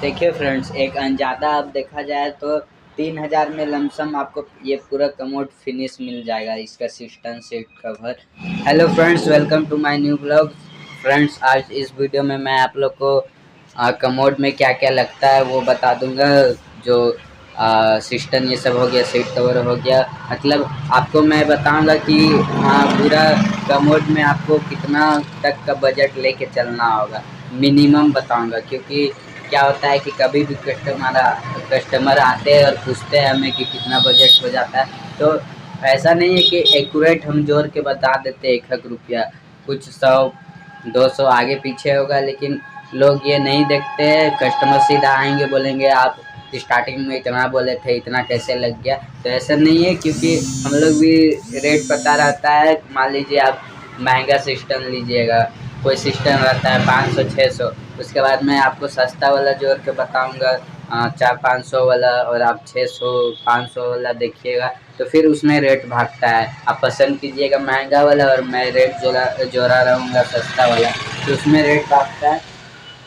देखिए फ्रेंड्स, एक अनजादा अब देखा जाए तो 3000 में लमसम आपको ये पूरा कमोड फिनिश मिल जाएगा, इसका system seat cover. Hello friends, welcome to my new blog. Friends, आज इस वीडियो में मैं आप लोग को कमोड में क्या क्या लगता है वो बता दूंगा। जो सिस्टम ये सब हो गया, सीट कवर हो गया, मतलब आपको मैं बताऊंगा कि पूरा कमोड में आपको कितना तक का बजट लेके चलना होगा, मिनिमम बताऊंगा। क्योंकि क्या होता है कि कभी भी कस्टमर आते हैं और पूछते हैं हमें कि कितना बजट हो जाता है, तो ऐसा नहीं है कि एक्यूरेट हम जोड़ के बता देते एक एक रुपया, कुछ 100-200 आगे पीछे होगा, लेकिन लोग ये नहीं देखते हैं। कस्टमर सीधा आएंगे, बोलेंगे आप स्टार्टिंग में इतना बोले थे, इतना कैसे लग गया। तो ऐसा नहीं है, क्योंकि हम लोग भी रेट पता रहता है। मान लीजिए आप महंगा सिस्टम लीजिएगा, कोई सिस्टम रहता है 500-600, उसके बाद मैं आपको सस्ता वाला जोड़ के बताऊंगा 400-500 वाला, और आप 600-500 वाला देखिएगा तो फिर उसमें रेट भागता है। आप पसंद कीजिएगा महंगा वाला और मैं रेट जोड़ा रहूँगा सस्ता वाला, तो उसमें रेट भागता है।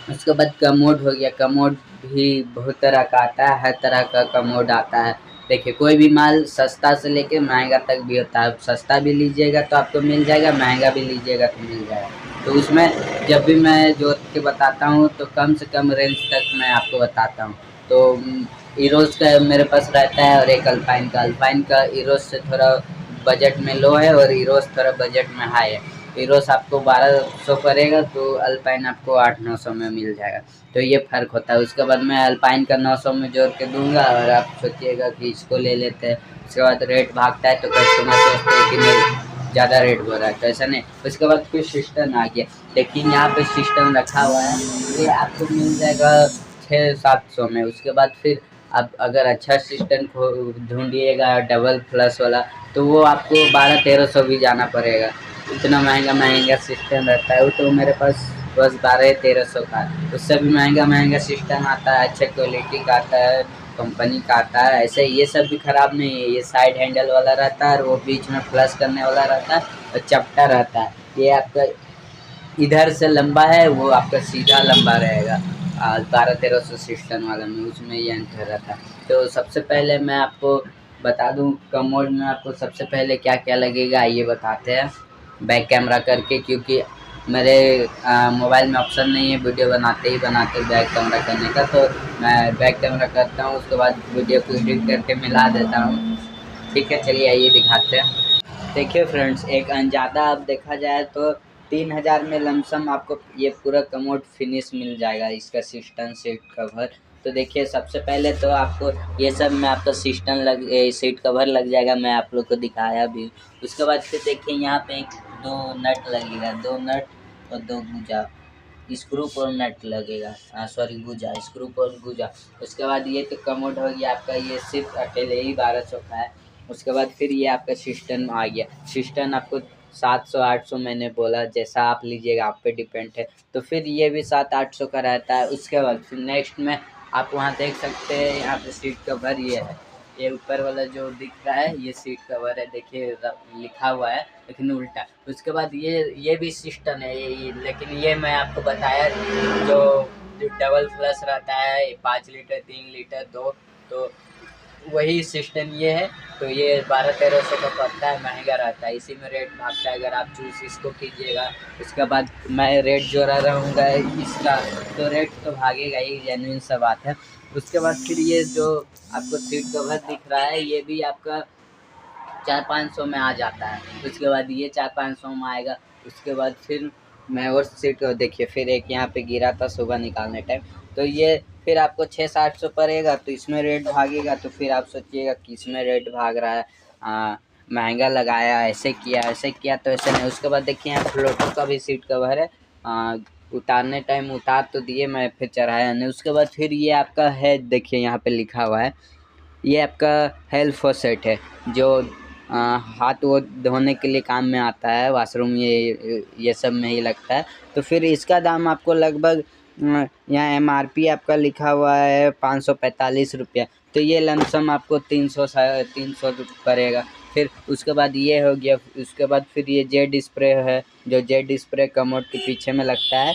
उसके बाद कमोड हो गया। कमोड भी बहुत तरह का आता है, हर तरह का कमोड आता है। देखिए, कोई भी माल सस्ता से लेके महंगा तक भी होता है। सस्ता भी लीजिएगा तो आपको मिल जाएगा, महंगा भी लीजिएगा तो मिल जाएगा। तो उसमें जब भी मैं जोड़ के बताता हूँ तो कम से कम रेंज तक मैं आपको बताता हूँ। तो ईरोज का मेरे पास रहता है, और एक अल्पाइन का ईरोज से थोड़ा बजट में लो है और ईरोज थोड़ा बजट में हाई है। हीरोस आपको 1200 पड़ेगा, तो अल्पाइन आपको 800-900 में मिल जाएगा। तो ये फ़र्क होता है। उसके बाद मैं अल्पाइन का 900 में जोड़ के दूंगा, और आप सोचिएगा कि इसको ले लेते हैं। उसके बाद रेट भागता है तो कस्टमर सोचते हैं कि नहीं ज़्यादा रेट हो रहा है, तो ऐसा नहीं। उसके बाद फिर सिस्टम आ गया। देखिए, यहाँ पे सिस्टम रखा हुआ है, ये आपको मिल जाएगा 600-700 में। उसके बाद फिर आप अगर अच्छा सिस्टम ढूंढिएगा डबल फ्लश वाला, तो वो आपको 1200-1300 भी जाना पड़ेगा। इतना महंगा सिस्टम रहता है। वो तो मेरे पास बस 1200-1300 का है। उससे भी महंगा सिस्टम आता है, अच्छे क्वालिटी का आता है, कंपनी का आता है। ऐसे ये सब भी ख़राब नहीं है। ये साइड हैंडल वाला रहता है, और वो बीच में फ्लश करने वाला रहता है, और चपटा रहता है। ये आपका इधर से लंबा है, वो आपका सीधा लंबा रहेगा। 1200-1300 सिस्टम वाला में उसमें ये अंतर रहता है। तो सबसे पहले मैं आपको बता दूं, कमोड में आपको सबसे पहले क्या क्या लगेगा ये बताते हैं बैक कैमरा करके। क्योंकि मेरे मोबाइल में ऑप्शन नहीं है वीडियो बनाते ही बनाते बैक कैमरा करने का, तो मैं बैक कैमरा करता हूँ, उसके बाद वीडियो को एडिट करके मिला देता हूँ। ठीक है, चलिए आइए दिखाते हैं। देखिए फ्रेंड्स, एक अनजादा अब देखा जाए तो 3000 में लमसम आपको ये पूरा कमोड फिनिश मिल जाएगा, इसका सिस्टम सीट कवर। तो देखिए, सबसे पहले तो आपको ये सब में आपका सीट कवर लग जाएगा, मैं आप लोग को दिखाया भी। उसके बाद फिर देखिए, यहाँ पे दो नट लगेगा, 2 नट और 2 गुजा, स्क्रू और नट लगेगा। सॉरी, गुजा, स्क्रू और गुजा। उसके बाद ये तो कमोड हो गया आपका, ये सिर्फ अकेले ही 1200 का है। उसके बाद फिर ये आपका सिस्टम आ गया। सिस्टम आपको 700-800 मैंने बोला, जैसा आप लीजिएगा आप पे डिपेंड है। तो फिर ये भी 700-800 का रहता है। उसके बाद फिर नेक्स्ट में आप वहाँ देख सकते हैं, यहाँ पे सीट कवर ये है। ये ऊपर वाला जो दिख रहा है ये सीट कवर है, देखिए लिखा हुआ है लेकिन उल्टा। उसके बाद ये भी सिस्टम है, लेकिन ये मैं आपको बताया जो डबल फ्लश रहता है, 5 लीटर 3 लीटर 2, तो वही सिस्टम ये है। तो ये 1200-1300 का पड़ता है, महंगा रहता है, इसी में रेट भागता है। अगर आप चूज इसको कीजिएगा, उसके बाद मैं रेट जोड़ा रहूँगा इसका, तो रेट तो भागेगा ही, जेन्युइन सा बात है। उसके बाद फिर ये जो आपको सीट कवर दिख रहा है, ये भी आपका 400-500 में आ जाता है। उसके बाद ये 400-500 में आएगा। उसके बाद फिर मैं और सीट को देखिए, फिर एक यहाँ पे गिरा था सुबह निकालने टाइम, तो ये फिर आपको 600-700 पड़ेगा, तो इसमें रेट भागेगा। तो फिर आप सोचिएगा कि इसमें रेट भाग रहा है, महंगा लगाया, ऐसे किया, तो ऐसे नहीं। उसके बाद देखिए, यहाँ फ्लोटो का भी सीट कवर है। उतारने टाइम उतार तो दिए, मैं फिर चढ़ाया नहीं। उसके बाद फिर ये आपका है, देखिए यहाँ पे लिखा हुआ है, ये आपका हेल्प फॉर सेट है, जो हाथ वो धोने के लिए काम में आता है, वॉशरूम ये सब में ही लगता है। तो फिर इसका दाम आपको लगभग यहाँ एमआरपी आपका लिखा हुआ है 545 रुपया, तो ये लमसम आपको 300 पड़ेगा। फिर उसके बाद ये हो गया, उसके बाद फिर ये जेड स्प्रे है, जो जेड स्प्रे कमोड के पीछे में लगता है।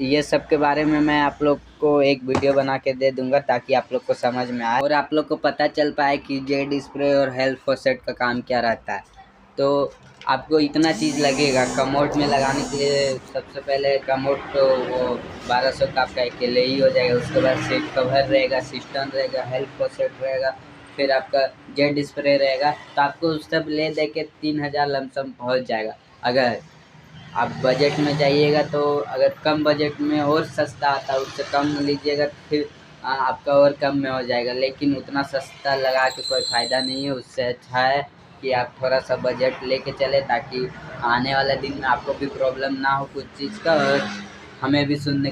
ये सब के बारे में मैं आप लोग को एक वीडियो बना के दे दूंगा ताकि आप लोग को समझ में आए और आप लोग को पता चल पाए कि जेड स्प्रे और हेल्थ फॉसेट का काम क्या रहता है। तो आपको इतना चीज़ लगेगा कमोड में लगाने के लिए। सबसे पहले कमोड तो वो 1200 का आपका अकेले ही हो जाएगा। उसके बाद सीट कवर रहेगा, सिस्टम रहेगा, हेल्थ फॉसेट रहेगा, फिर आपका जेड स्प्रे रहेगा। तो आपको सब ले दे के 3000 लमसम पहुँच जाएगा। अगर आप बजट में जाइएगा तो अगर कम बजट में और सस्ता आता है उससे कम लीजिएगा तो फिर आपका और कम में हो जाएगा, लेकिन उतना सस्ता लगा के कोई फ़ायदा नहीं है। उससे अच्छा है कि आप थोड़ा सा बजट लेके चले ताकि आने वाले दिन में आपको भी प्रॉब्लम ना हो कुछ चीज़ का, और हमें भी सुनने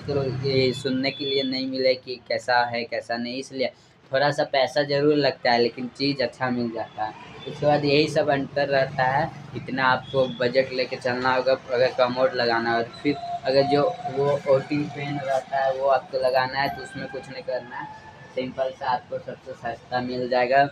के लिए नहीं मिले कि कैसा है कैसा नहीं। इसलिए थोड़ा सा पैसा ज़रूर लगता है लेकिन चीज़ अच्छा मिल जाता है। उसके बाद यही सब अंतर रहता है। इतना आपको बजट लेके चलना होगा अगर कमोड लगाना है। और फिर अगर जो वो ओटी पेन रहता है वो आपको लगाना है तो उसमें कुछ नहीं करना है, सिंपल सा आपको सबसे सस्ता मिल जाएगा।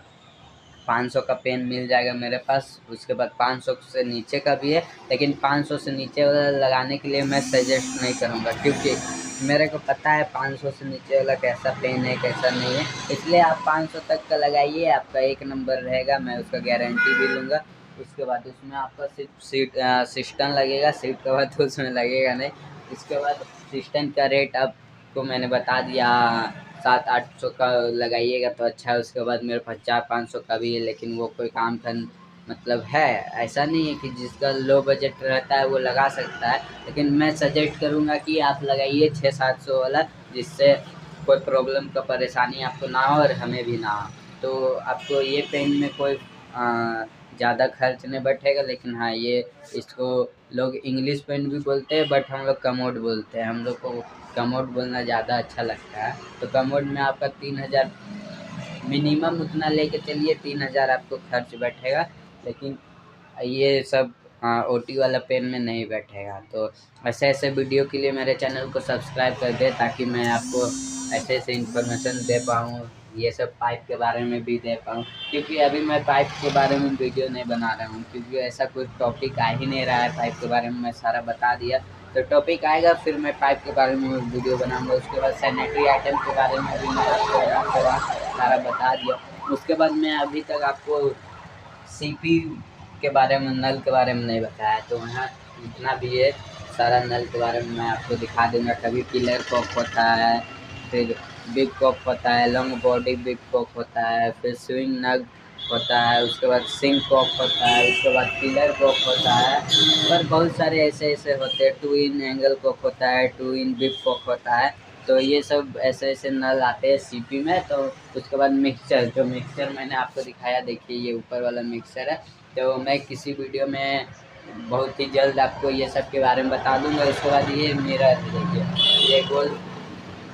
500 का पेन मिल जाएगा मेरे पास। उसके बाद 500 से नीचे का भी है, लेकिन 500 से नीचे वाला लगाने के लिए मैं सजेस्ट नहीं करूँगा क्योंकि मेरे को पता है 500 से नीचे वाला कैसा पेन है कैसा नहीं है। इसलिए आप 500 तक का लगाइए, आपका एक नंबर रहेगा, मैं उसका गारंटी भी लूँगा। उसके बाद उसमें आपका सिर्फ सिस्टम लगेगा, सीट कवर तो उसमें लगेगा नहीं। उसके बाद सिस्टम का रेट आपको मैंने बता दिया, 700-800 का लगाइएगा तो अच्छा है। उसके बाद मेरे पास 400-500 का भी है, लेकिन वो कोई काम का मतलब है, ऐसा नहीं है कि जिसका लो बजट रहता है वो लगा सकता है। लेकिन मैं सजेस्ट करूँगा कि आप लगाइए 600-700 वाला, जिससे कोई प्रॉब्लम का परेशानी आपको ना हो और हमें भी ना हो। तो आपको ये पेन में कोई ज़्यादा खर्च नहीं बैठेगा। लेकिन हाँ, ये इसको लोग इंग्लिश पेन भी बोलते हैं बट हम लोग कमोड बोलते हैं। हम लोग को कमोड बोलना ज़्यादा अच्छा लगता है। तो कमोड में आपका 3000 मिनिमम उतना लेके चलिए, 3000 आपको खर्च बैठेगा। लेकिन ये सब ओटी वाला पेन में नहीं बैठेगा। तो ऐसे ऐसे वीडियो के लिए मेरे चैनल को सब्सक्राइब कर दे ताकि मैं आपको ऐसे ऐसे इन्फॉर्मेशन दे पाऊँ, ये सब पाइप के बारे में भी दे पाऊँ। क्योंकि अभी मैं पाइप के बारे में वीडियो नहीं बना रहा हूँ क्योंकि ऐसा कोई टॉपिक आ ही नहीं रहा है। पाइप के बारे में मैं सारा बता दिया, तो टॉपिक आएगा फिर मैं पाइप के बारे में वीडियो बनाऊँगा। उसके बाद सैनिटरी आइटम के बारे में भी मैं आपको सारा बता दिया। उसके बाद मैं अभी तक आपको सीपी के बारे में, नल के बारे में नहीं बताया, तो यहाँ जितना भी है सारा नल के बारे में मैं आपको दिखा दूँगा। कभी पिलर कॉक होता है, फिर बिग कॉक होता है, लॉन्ग बॉडी बिग कॉक होता है, फिर स्विंग नग होता है, उसके बाद सिंक कॉक होता है, उसके बाद पिलर कॉक होता है, और बहुत सारे ऐसे ऐसे होते हैं। 2 इन एंगल कॉक होता है, 2 इन बिग कॉक होता है। तो ये सब ऐसे ऐसे नल आते हैं सीपी में। तो उसके बाद मिक्सचर, जो मिक्सचर मैंने आपको दिखाया, देखिए ये ऊपर वाला मिक्सचर है। तो मैं किसी वीडियो में बहुत ही जल्द आपको ये सब के बारे में बता दूंगा। उसके बाद ये मिरर देखिए, ये गोल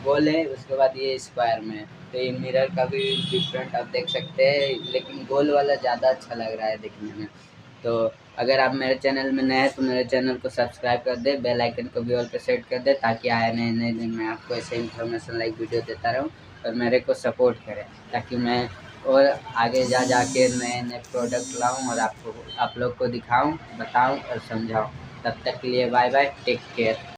गोल है, उसके बाद ये स्क्वायर में है। तो ये मिरर का भी डिफरेंट आप देख सकते हैं, लेकिन गोल वाला ज़्यादा अच्छा लग रहा है देखने में। तो अगर आप मेरे चैनल में नए हैं तो मेरे चैनल को सब्सक्राइब कर दे, बेल आइकन को भी ऑल पे सेट कर दे ताकि आए नए नए दिन में आपको ऐसे इन्फॉर्मेशन लाइक वीडियो देता रहूँ और मेरे को सपोर्ट करें ताकि मैं और आगे जा के नए नए प्रोडक्ट लाऊं और आप लोग को दिखाऊं, बताऊं और समझाऊं। तब तक के लिए बाय बाय, टेक केयर।